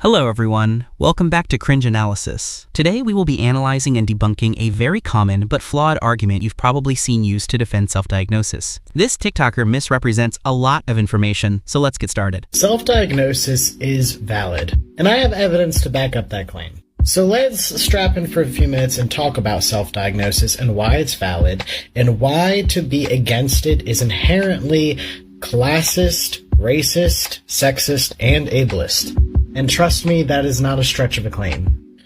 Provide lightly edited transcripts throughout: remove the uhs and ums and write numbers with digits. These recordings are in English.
Hello everyone, welcome back to Cringe Analysis. Today we will be analyzing and debunking a very common but flawed argument you've probably seen used to defend self-diagnosis. This TikToker misrepresents a lot of information, so let's get started. Self-diagnosis is valid, and I have evidence to back up that claim. So let's strap in for a few minutes and talk about self-diagnosis and why it's valid, and why to be against it is inherently classist, racist, sexist, and ableist. And trust me, that is not a stretch of a claim.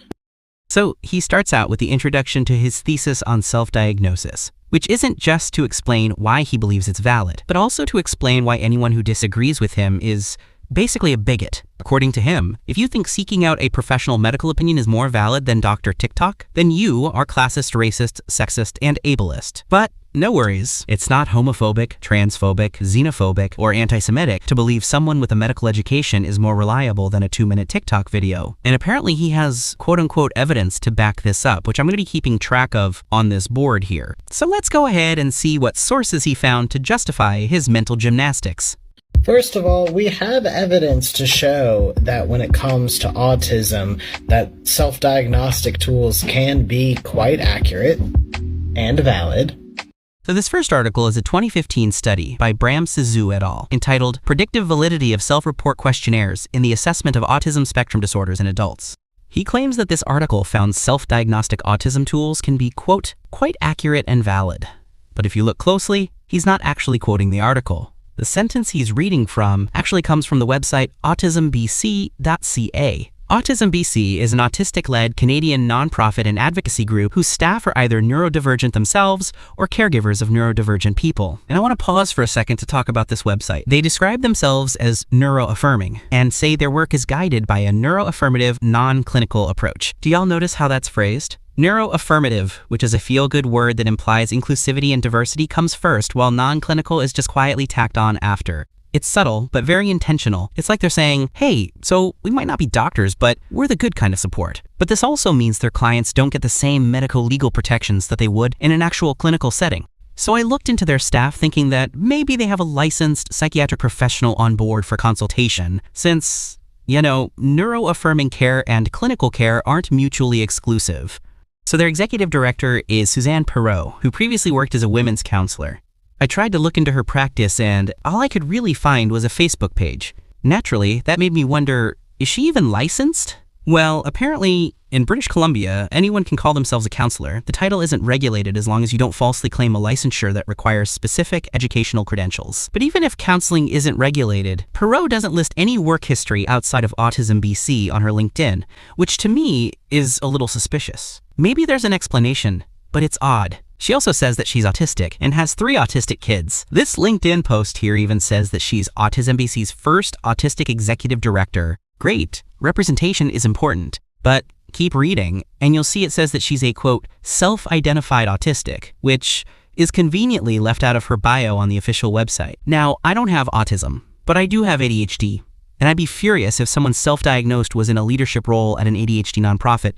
So he starts out with the introduction to his thesis on self-diagnosis, which isn't just to explain why he believes it's valid, but also to explain why anyone who disagrees with him is basically a bigot. According to him, if you think seeking out a professional medical opinion is more valid than Dr. TikTok, then you are classist, racist, sexist, and ableist. But no worries, it's not homophobic, transphobic, xenophobic, or anti-Semitic to believe someone with a medical education is more reliable than a 2-minute TikTok video. And apparently he has quote-unquote evidence to back this up, which I'm going to be keeping track of on this board here. So let's go ahead and see what sources he found to justify his mental gymnastics. First of all, we have evidence to show that when it comes to autism, that self-diagnostic tools can be quite accurate and valid. So this first article is a 2015 study by Bram Sizou et al. Entitled Predictive Validity of Self-Report Questionnaires in the Assessment of Autism Spectrum Disorders in Adults. He claims that this article found self-diagnostic autism tools can be, quote, quite accurate and valid. But if you look closely, he's not actually quoting the article. The sentence he's reading from actually comes from the website autismbc.ca. Autism BC is an autistic-led Canadian nonprofit and advocacy group whose staff are either neurodivergent themselves or caregivers of neurodivergent people. And I want to pause for a second to talk about this website. They describe themselves as neuroaffirming and say their work is guided by a neuroaffirmative, non-clinical approach. Do y'all notice how that's phrased? Neuroaffirmative, which is a feel-good word that implies inclusivity and diversity, comes first, while non-clinical is just quietly tacked on after. It's subtle, but very intentional. It's like they're saying, hey, so we might not be doctors, but we're the good kind of support. But this also means their clients don't get the same medical legal protections that they would in an actual clinical setting. So I looked into their staff thinking that maybe they have a licensed psychiatric professional on board for consultation, since, you know, neuroaffirming care and clinical care aren't mutually exclusive. So their executive director is Suzanne Perot, who previously worked as a women's counselor. I tried to look into her practice and all I could really find was a Facebook page. Naturally, that made me wonder, is she even licensed? Well, apparently, in British Columbia, anyone can call themselves a counselor. The title isn't regulated as long as you don't falsely claim a licensure that requires specific educational credentials. But even if counseling isn't regulated, Perot doesn't list any work history outside of Autism BC on her LinkedIn, which to me is a little suspicious. Maybe there's an explanation, but it's odd. She also says that she's autistic and has 3 autistic kids. This LinkedIn post here even says that she's Autism BC's first autistic executive director. Great, representation is important. But keep reading, and you'll see it says that she's a, quote, self-identified autistic, which is conveniently left out of her bio on the official website. Now, I don't have autism, but I do have ADHD, and I'd be furious if someone self-diagnosed was in a leadership role at an ADHD nonprofit,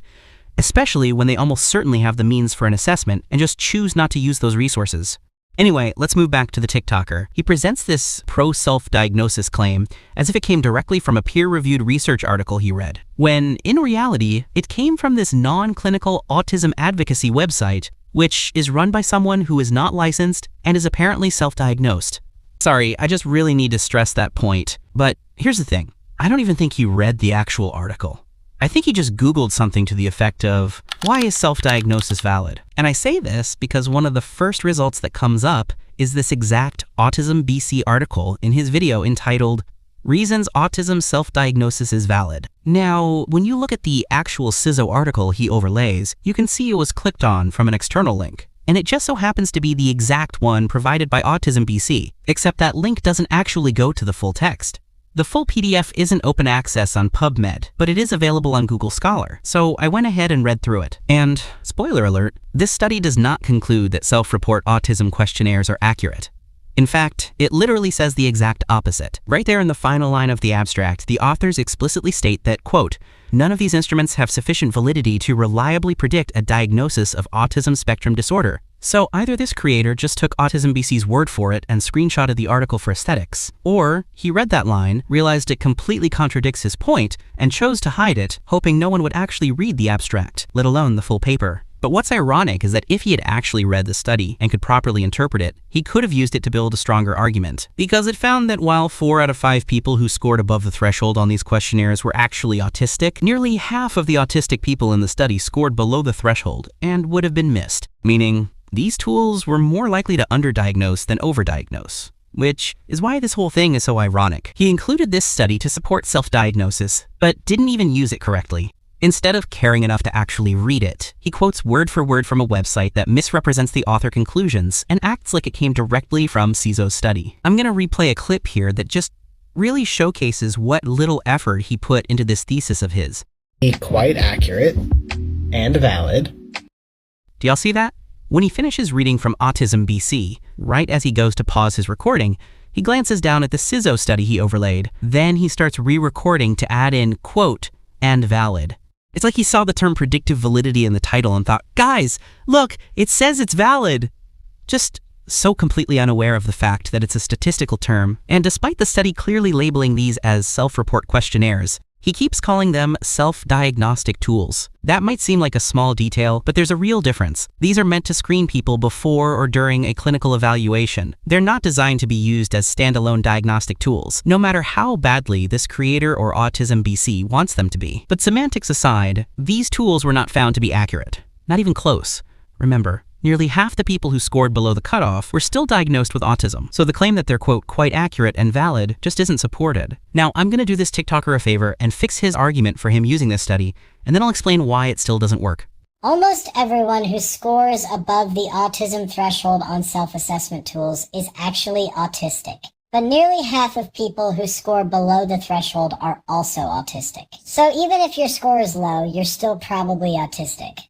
especially when they almost certainly have the means for an assessment and just choose not to use those resources. Anyway, let's move back to the TikToker. He presents this pro-self-diagnosis claim as if it came directly from a peer-reviewed research article he read, when in reality, it came from this non-clinical autism advocacy website, which is run by someone who is not licensed and is apparently self-diagnosed. Sorry, I just really need to stress that point. But here's the thing. I don't even think he read the actual article. I think he just Googled something to the effect of, why is self-diagnosis valid? And I say this because one of the first results that comes up is this exact Autism BC article in his video entitled, Reasons Autism Self-Diagnosis is Valid. Now, when you look at the actual CISO article he overlays, you can see it was clicked on from an external link. And it just so happens to be the exact one provided by Autism BC, except that link doesn't actually go to the full text. The full PDF isn't open access on PubMed, but it is available on Google Scholar, so I went ahead and read through it. And, spoiler alert, this study does not conclude that self-report autism questionnaires are accurate. In fact, it literally says the exact opposite. Right there in the final line of the abstract, the authors explicitly state that, quote, none of these instruments have sufficient validity to reliably predict a diagnosis of autism spectrum disorder, So either this creator just took Autism BC's word for it and screenshotted the article for aesthetics, or he read that line, realized it completely contradicts his point, and chose to hide it, hoping no one would actually read the abstract, let alone the full paper. But what's ironic is that if he had actually read the study and could properly interpret it, he could have used it to build a stronger argument. Because it found that while 4 out of 5 people who scored above the threshold on these questionnaires were actually autistic, nearly half of the autistic people in the study scored below the threshold and would have been missed. Meaning, these tools were more likely to underdiagnose than overdiagnose. Which is why this whole thing is so ironic. He included this study to support self-diagnosis, but didn't even use it correctly. Instead of caring enough to actually read it, he quotes word for word from a website that misrepresents the author conclusions and acts like it came directly from CISO's study. I'm going to replay a clip here that just really showcases what little effort he put into this thesis of his. Quite accurate and valid. Do y'all see that? When he finishes reading from Autism BC, right as he goes to pause his recording, he glances down at the CISO study he overlaid. Then he starts re-recording to add in, quote, and valid. It's like he saw the term predictive validity in the title and thought, guys, look, it says it's valid. Just so completely unaware of the fact that it's a statistical term, and despite the study clearly labeling these as self-report questionnaires, he keeps calling them self-diagnostic tools. That might seem like a small detail, but there's a real difference. These are meant to screen people before or during a clinical evaluation. They're not designed to be used as standalone diagnostic tools, no matter how badly this creator or Autism BC wants them to be. But semantics aside, these tools were not found to be accurate. Not even close. Remember, nearly half the people who scored below the cutoff were still diagnosed with autism, so the claim that they're, quote, quite accurate and valid just isn't supported. Now, I'm going to do this TikToker a favor and fix his argument for him using this study, and then I'll explain why it still doesn't work. Almost everyone who scores above the autism threshold on self-assessment tools is actually autistic. But nearly half of people who score below the threshold are also autistic. So even if your score is low, you're still probably autistic.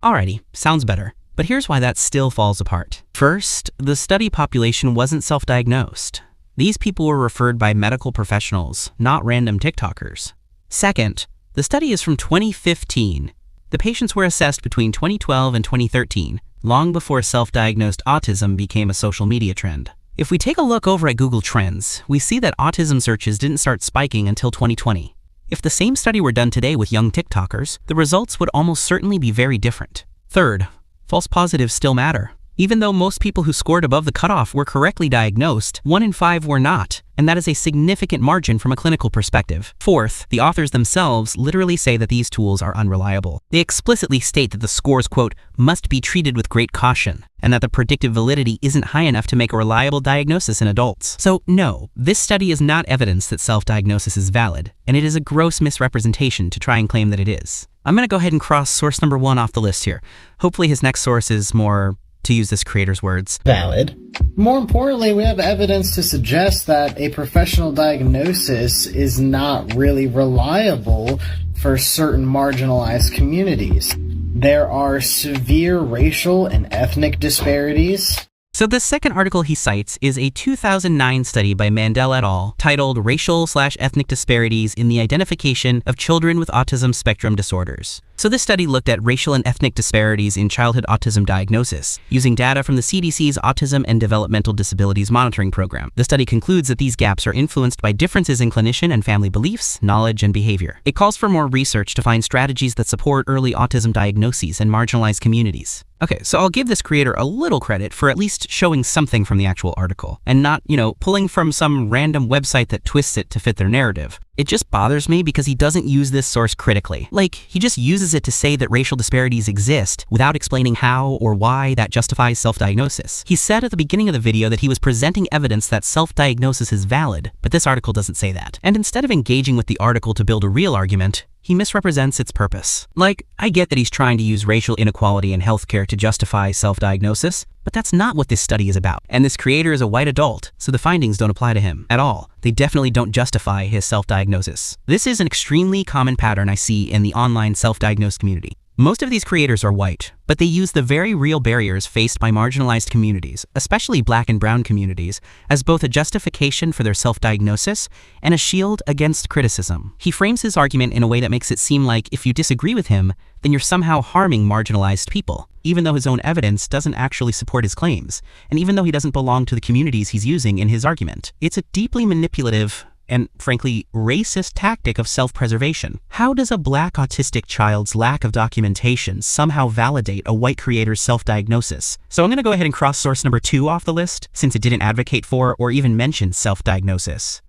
Alrighty, sounds better. But here's why that still falls apart. First, the study population wasn't self-diagnosed. These people were referred by medical professionals, not random TikTokers. Second, the study is from 2015. The patients were assessed between 2012 and 2013, long before self-diagnosed autism became a social media trend. If we take a look over at Google Trends, we see that autism searches didn't start spiking until 2020. If the same study were done today with young TikTokers, the results would almost certainly be very different. Third, false positives still matter. Even though most people who scored above the cutoff were correctly diagnosed, 1 in 5 were not, and that is a significant margin from a clinical perspective. Fourth, the authors themselves literally say that these tools are unreliable. They explicitly state that the scores, quote, must be treated with great caution, and that the predictive validity isn't high enough to make a reliable diagnosis in adults. So no, this study is not evidence that self-diagnosis is valid, and it is a gross misrepresentation to try and claim that it is. I'm going to go ahead and cross source number 1 off the list here. Hopefully his next source is more, to use this creator's words, valid. More importantly, we have evidence to suggest that a professional diagnosis is not really reliable for certain marginalized communities. There are severe racial and ethnic disparities. So the second article he cites is a 2009 study by Mandel et al. Titled Racial/Ethnic Disparities in the Identification of Children with Autism Spectrum Disorders. So this study looked at racial and ethnic disparities in childhood autism diagnosis, using data from the CDC's Autism and Developmental Disabilities Monitoring Program. The study concludes that these gaps are influenced by differences in clinician and family beliefs, knowledge, and behavior. It calls for more research to find strategies that support early autism diagnoses in marginalized communities. Okay, so I'll give this creator a little credit for at least showing something from the actual article, and not, pulling from some random website that twists it to fit their narrative. It just bothers me because he doesn't use this source critically. Like, he just uses it to say that racial disparities exist without explaining how or why that justifies self-diagnosis. He said at the beginning of the video that he was presenting evidence that self-diagnosis is valid, but this article doesn't say that. And instead of engaging with the article to build a real argument, he misrepresents its purpose. Like, I get that he's trying to use racial inequality in healthcare to justify self-diagnosis, but that's not what this study is about. And this creator is a white adult, so the findings don't apply to him at all. They definitely don't justify his self-diagnosis. This is an extremely common pattern I see in the online self-diagnosed community. Most of these creators are white, but they use the very real barriers faced by marginalized communities, especially black and brown communities, as both a justification for their self-diagnosis and a shield against criticism. He frames his argument in a way that makes it seem like if you disagree with him, then you're somehow harming marginalized people, even though his own evidence doesn't actually support his claims, and even though he doesn't belong to the communities he's using in his argument. It's a deeply manipulative and, frankly, racist tactic of self-preservation. How does a black autistic child's lack of documentation somehow validate a white creator's self-diagnosis? So I'm going to go ahead and cross source number 2 off the list, since it didn't advocate for or even mention self-diagnosis.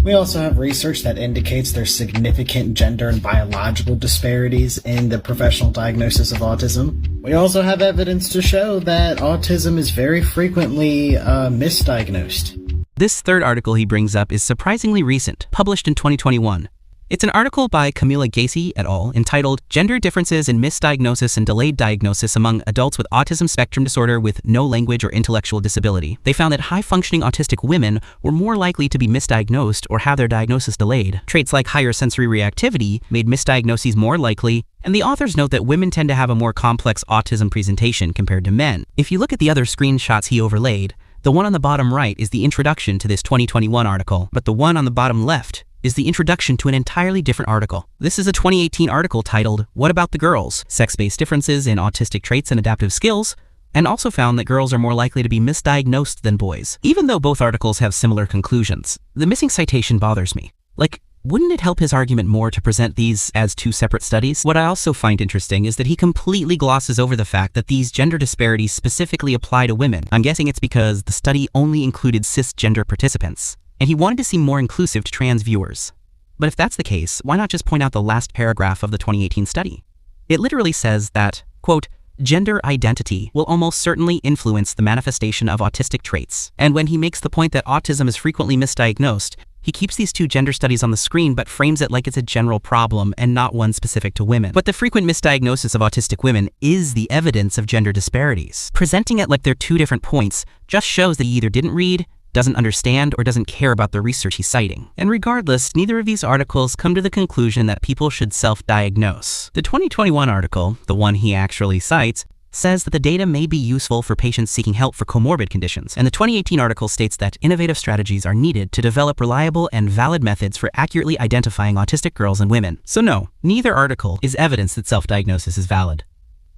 We also have research that indicates there's significant gender and biological disparities in the professional diagnosis of autism. We also have evidence to show that autism is very frequently misdiagnosed. This third article he brings up is surprisingly recent, published in 2021. It's an article by Camila Gacy et al. Entitled Gender Differences in Misdiagnosis and Delayed Diagnosis Among Adults with Autism Spectrum Disorder with No Language or Intellectual Disability. They found that high-functioning autistic women were more likely to be misdiagnosed or have their diagnosis delayed. Traits like higher sensory reactivity made misdiagnoses more likely, and the authors note that women tend to have a more complex autism presentation compared to men. If you look at the other screenshots he overlaid, the one on the bottom right is the introduction to this 2021 article, but the one on the bottom left is the introduction to an entirely different article. This is a 2018 article titled, What About the Girls? Sex-Based Differences in Autistic Traits and Adaptive Skills, and also found that girls are more likely to be misdiagnosed than boys. Even though both articles have similar conclusions, the missing citation bothers me. Like, wouldn't it help his argument more to present these as 2 separate studies? What I also find interesting is that he completely glosses over the fact that these gender disparities specifically apply to women. I'm guessing it's because the study only included cisgender participants, and he wanted to seem more inclusive to trans viewers. But if that's the case, why not just point out the last paragraph of the 2018 study? It literally says that, quote, gender identity will almost certainly influence the manifestation of autistic traits. And when he makes the point that autism is frequently misdiagnosed, he keeps these 2 gender studies on the screen but frames it like it's a general problem and not one specific to women. But the frequent misdiagnosis of autistic women is the evidence of gender disparities. Presenting it like they're 2 different points just shows that he either didn't read, doesn't understand, or doesn't care about the research he's citing. And regardless, neither of these articles come to the conclusion that people should self-diagnose. The 2021 article, the one he actually cites, says that the data may be useful for patients seeking help for comorbid conditions, and the 2018 article states that innovative strategies are needed to develop reliable and valid methods for accurately identifying autistic girls and women. So no, neither article is evidence that self-diagnosis is valid.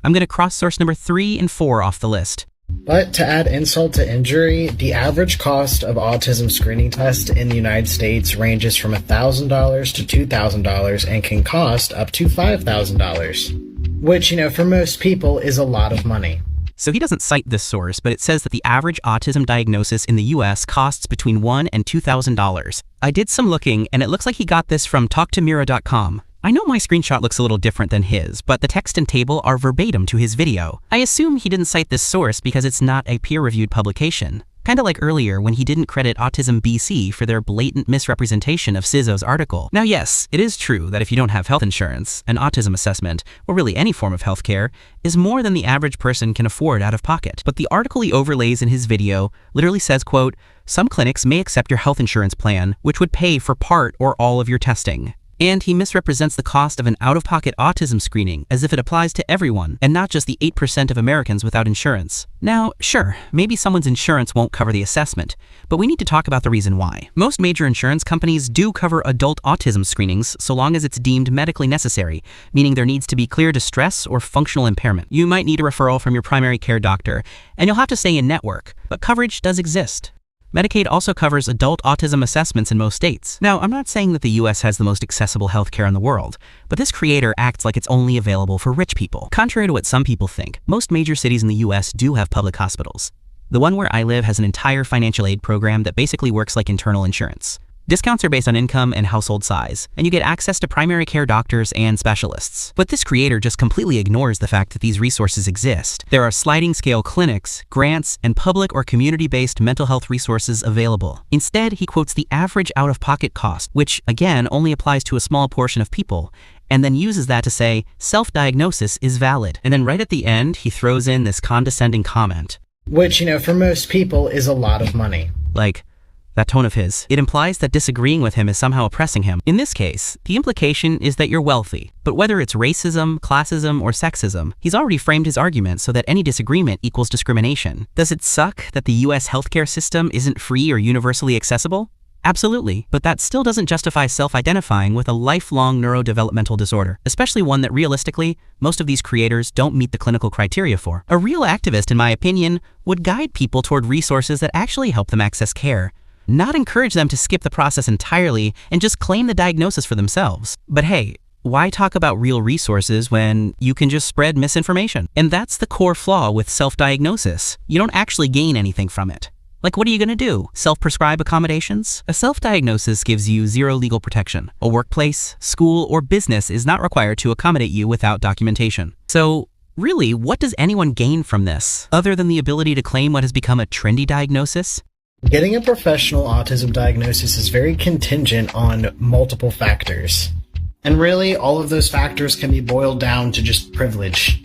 I'm going to cross-source number 3 and 4 off the list. But to add insult to injury, the average cost of autism screening test in the United States ranges from $1,000 to $2,000 and can cost up to $5,000. Which, for most people is a lot of money. So he doesn't cite this source, but it says that the average autism diagnosis in the US costs between $1,000 and $2,000. I did some looking, and it looks like he got this from talktomira.com. I know my screenshot looks a little different than his, but the text and table are verbatim to his video. I assume he didn't cite this source because it's not a peer-reviewed publication. Kinda like earlier when he didn't credit Autism BC for their blatant misrepresentation of CISO's article. Now yes, it is true that if you don't have health insurance, an autism assessment, or really any form of healthcare, is more than the average person can afford out of pocket. But the article he overlays in his video literally says, quote, some clinics may accept your health insurance plan, which would pay for part or all of your testing. And he misrepresents the cost of an out-of-pocket autism screening as if it applies to everyone and not just the 8% of Americans without insurance. Now, sure, maybe someone's insurance won't cover the assessment, but we need to talk about the reason why. Most major insurance companies do cover adult autism screenings so long as it's deemed medically necessary, meaning there needs to be clear distress or functional impairment. You might need a referral from your primary care doctor, and you'll have to stay in network, but coverage does exist. Medicaid also covers adult autism assessments in most states. Now, I'm not saying that the US has the most accessible healthcare in the world, but this creator acts like it's only available for rich people. Contrary to what some people think, most major cities in the US do have public hospitals. The one where I live has an entire financial aid program that basically works like internal insurance. Discounts are based on income and household size, and you get access to primary care doctors and specialists. But this creator just completely ignores the fact that these resources exist. There are sliding scale clinics, grants, and public or community-based mental health resources available. Instead, he quotes the average out-of-pocket cost, which, again, only applies to a small portion of people, and then uses that to say, self-diagnosis is valid. And then right at the end, he throws in this condescending comment. Which, for most people is a lot of money. Like, That tone of his. It implies that disagreeing with him is somehow oppressing him. In this case, the implication is that you're wealthy. But whether it's racism, classism, or sexism, he's already framed his argument so that any disagreement equals discrimination. Does it suck that the US healthcare system isn't free or universally accessible? Absolutely, but that still doesn't justify self-identifying with a lifelong neurodevelopmental disorder, especially one that realistically, most of these creators don't meet the clinical criteria for. A real activist, in my opinion, would guide people toward resources that actually help them access care, not encourage them to skip the process entirely and just claim the diagnosis for themselves. But hey, why talk about real resources when you can just spread misinformation? And that's the core flaw with self-diagnosis. You don't actually gain anything from it. Like, what are you going to do? Self-prescribe accommodations? A self-diagnosis gives you zero legal protection. A workplace, school, or business is not required to accommodate you without documentation. So, really, what does anyone gain from this, other than the ability to claim what has become a trendy diagnosis? Getting a professional autism diagnosis is very contingent on multiple factors. And really, all of those factors can be boiled down to just privilege.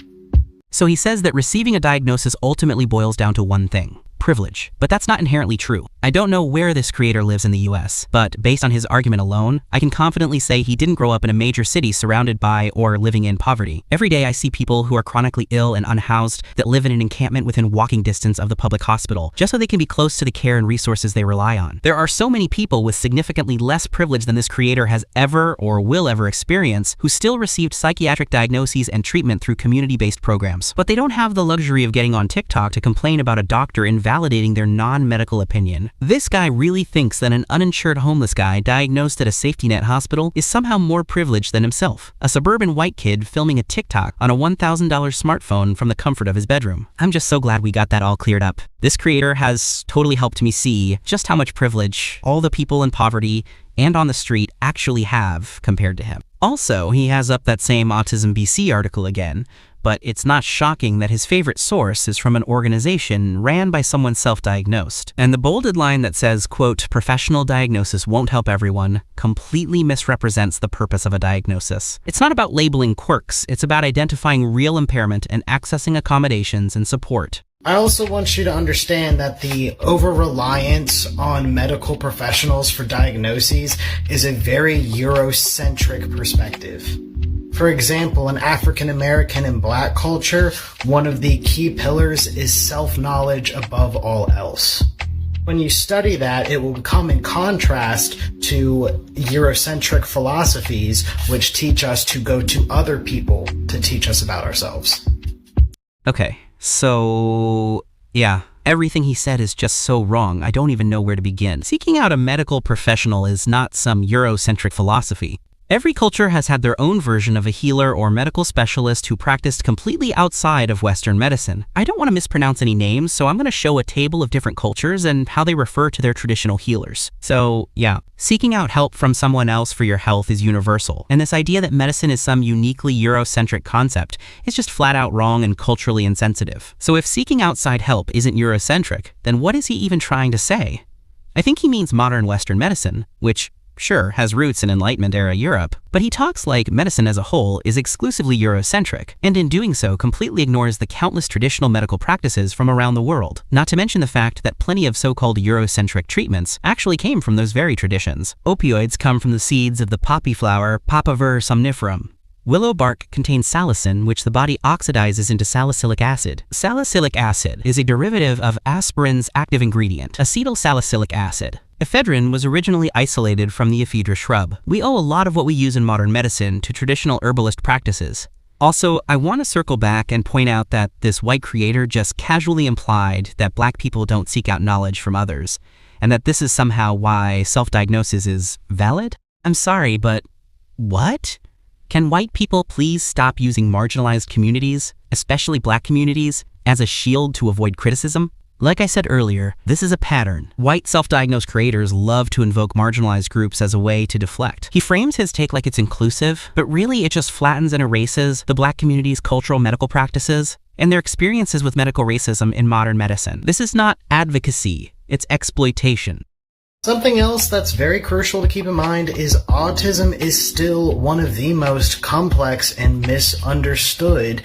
So he says that receiving a diagnosis ultimately boils down to one thing: privilege. But that's not inherently true. I don't know where this creator lives in the US, but based on his argument alone, I can confidently say he didn't grow up in a major city surrounded by or living in poverty. Every day I see people who are chronically ill and unhoused that live in an encampment within walking distance of the public hospital, just so they can be close to the care and resources they rely on. There are so many people with significantly less privilege than this creator has ever or will ever experience who still received psychiatric diagnoses and treatment through community-based programs. But they don't have the luxury of getting on TikTok to complain about a doctor invalidating their non-medical opinion. This guy really thinks that an uninsured homeless guy diagnosed at a safety net hospital is somehow more privileged than himself, a suburban white kid filming a TikTok on a $1,000 smartphone from the comfort of his bedroom. I'm just so glad we got that all cleared up. This creator has totally helped me see just how much privilege all the people in poverty and on the street actually have compared to him. Also, he has up that same Autism BC article again, but it's not shocking that his favorite source is from an organization ran by someone self-diagnosed. And the bolded line that says, quote, "Professional diagnosis won't help everyone," completely misrepresents the purpose of a diagnosis. It's not about labeling quirks, it's about identifying real impairment and accessing accommodations and support. I also want you to understand that the over-reliance on medical professionals for diagnoses is a very Eurocentric perspective. For example, in African American and Black culture, one of the key pillars is self-knowledge above all else. When you study that, it will come in contrast to Eurocentric philosophies, which teach us to go to other people to teach us about ourselves. Okay, so yeah, everything he said is just so wrong, I don't even know where to begin. Seeking out a medical professional is not some Eurocentric philosophy. Every culture has had their own version of a healer or medical specialist who practiced completely outside of Western medicine. I don't want to mispronounce any names, so I'm going to show a table of different cultures and how they refer to their traditional healers. So, yeah, seeking out help from someone else for your health is universal, and this idea that medicine is some uniquely Eurocentric concept is just flat out wrong and culturally insensitive. So if seeking outside help isn't Eurocentric, then what is he even trying to say? I think he means modern Western medicine, which sure, has roots in Enlightenment-era Europe, but he talks like medicine as a whole is exclusively Eurocentric, and in doing so completely ignores the countless traditional medical practices from around the world, not to mention the fact that plenty of so-called Eurocentric treatments actually came from those very traditions. Opioids come from the seeds of the poppy flower Papaver somniferum. Willow bark contains salicin, which the body oxidizes into salicylic acid. Salicylic acid is a derivative of aspirin's active ingredient, acetylsalicylic acid. Ephedrine was originally isolated from the ephedra shrub. We owe a lot of what we use in modern medicine to traditional herbalist practices. Also, I want to circle back and point out that this white creator just casually implied that Black people don't seek out knowledge from others, and that this is somehow why self-diagnosis is valid? I'm sorry, but what? Can white people please stop using marginalized communities, especially Black communities, as a shield to avoid criticism? Like I said earlier, this is a pattern. White self-diagnosed creators love to invoke marginalized groups as a way to deflect. He frames his take like it's inclusive, but really it just flattens and erases the Black community's cultural medical practices and their experiences with medical racism in modern medicine. This is not advocacy, it's exploitation. Something else that's very crucial to keep in mind is autism is still one of the most complex and misunderstood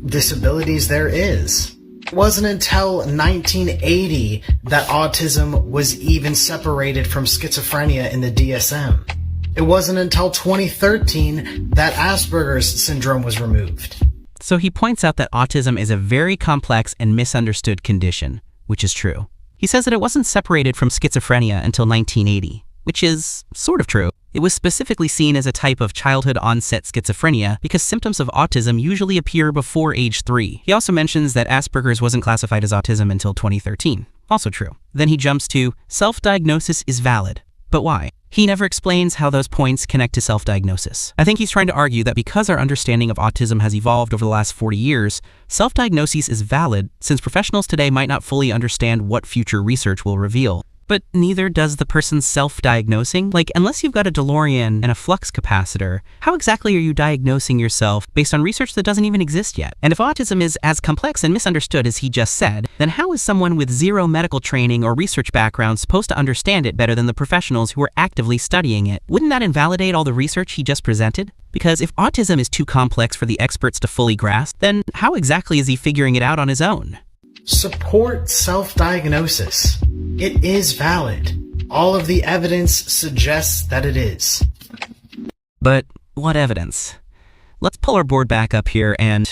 disabilities there is. It wasn't until 1980 that autism was even separated from schizophrenia in the DSM. It wasn't until 2013 that Asperger's syndrome was removed. So he points out that autism is a very complex and misunderstood condition, which is true. He says that it wasn't separated from schizophrenia until 1980, which is sort of true. It was specifically seen as a type of childhood-onset schizophrenia because symptoms of autism usually appear before age 3. He also mentions that Asperger's wasn't classified as autism until 2013. Also true. Then he jumps to, self-diagnosis is valid. But why? He never explains how those points connect to self-diagnosis. I think he's trying to argue that because our understanding of autism has evolved over the last 40 years, self-diagnosis is valid since professionals today might not fully understand what future research will reveal. But neither does the person self-diagnosing. Like, unless you've got a DeLorean and a flux capacitor, how exactly are you diagnosing yourself based on research that doesn't even exist yet? And if autism is as complex and misunderstood as he just said, then how is someone with zero medical training or research background supposed to understand it better than the professionals who are actively studying it? Wouldn't that invalidate all the research he just presented? Because if autism is too complex for the experts to fully grasp, then how exactly is he figuring it out on his own? Support self-diagnosis. It is valid. All of the evidence suggests that it is. But what evidence? Let's pull our board back up here and,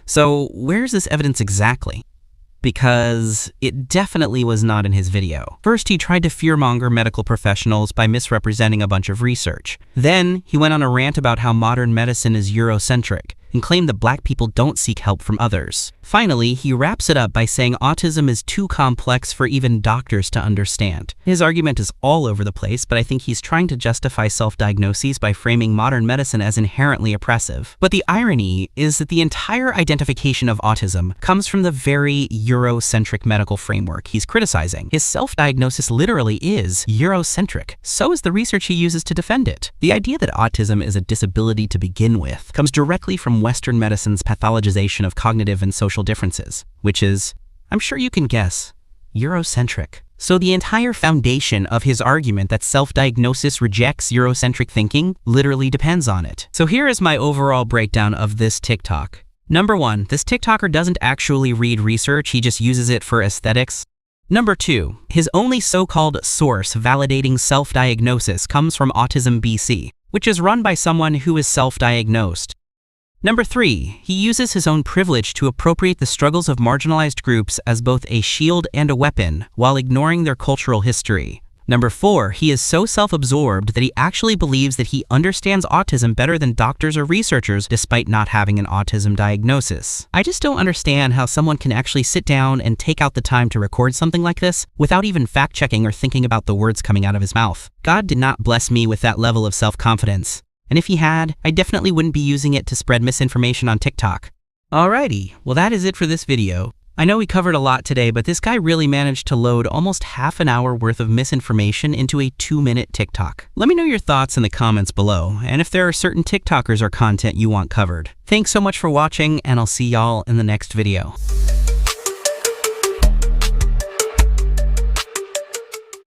So where's this evidence exactly? Because it definitely was not in his video. First, he tried to fearmonger medical professionals by misrepresenting a bunch of research. Then, he went on a rant about how modern medicine is Eurocentric and claimed that black people don't seek help from others. Finally, he wraps it up by saying autism is too complex for even doctors to understand. His argument is all over the place, but I think he's trying to justify self-diagnoses by framing modern medicine as inherently oppressive. But the irony is that the entire identification of autism comes from the very Eurocentric medical framework he's criticizing. His self-diagnosis literally is Eurocentric. So is the research he uses to defend it. The idea that autism is a disability to begin with comes directly from Western medicine's pathologization of cognitive and social differences, which is, I'm sure you can guess, Eurocentric. So the entire foundation of his argument that self-diagnosis rejects Eurocentric thinking literally depends on it. So here is my overall breakdown of this TikTok. Number 1, this TikToker doesn't actually read research, he just uses it for aesthetics. Number 2, his only so-called source validating self-diagnosis comes from Autism BC, which is run by someone who is self-diagnosed. Number 3, he uses his own privilege to appropriate the struggles of marginalized groups as both a shield and a weapon, while ignoring their cultural history. Number 4, he is so self-absorbed that he actually believes that he understands autism better than doctors or researchers despite not having an autism diagnosis. I just don't understand how someone can actually sit down and take out the time to record something like this without even fact-checking or thinking about the words coming out of his mouth. God did not bless me with that level of self-confidence. And if he had, I definitely wouldn't be using it to spread misinformation on TikTok. Alrighty, well that is it for this video. I know we covered a lot today, but this guy really managed to load almost half an hour worth of misinformation into a 2-minute TikTok. Let me know your thoughts in the comments below, and if there are certain TikTokers or content you want covered. Thanks so much for watching, and I'll see y'all in the next video.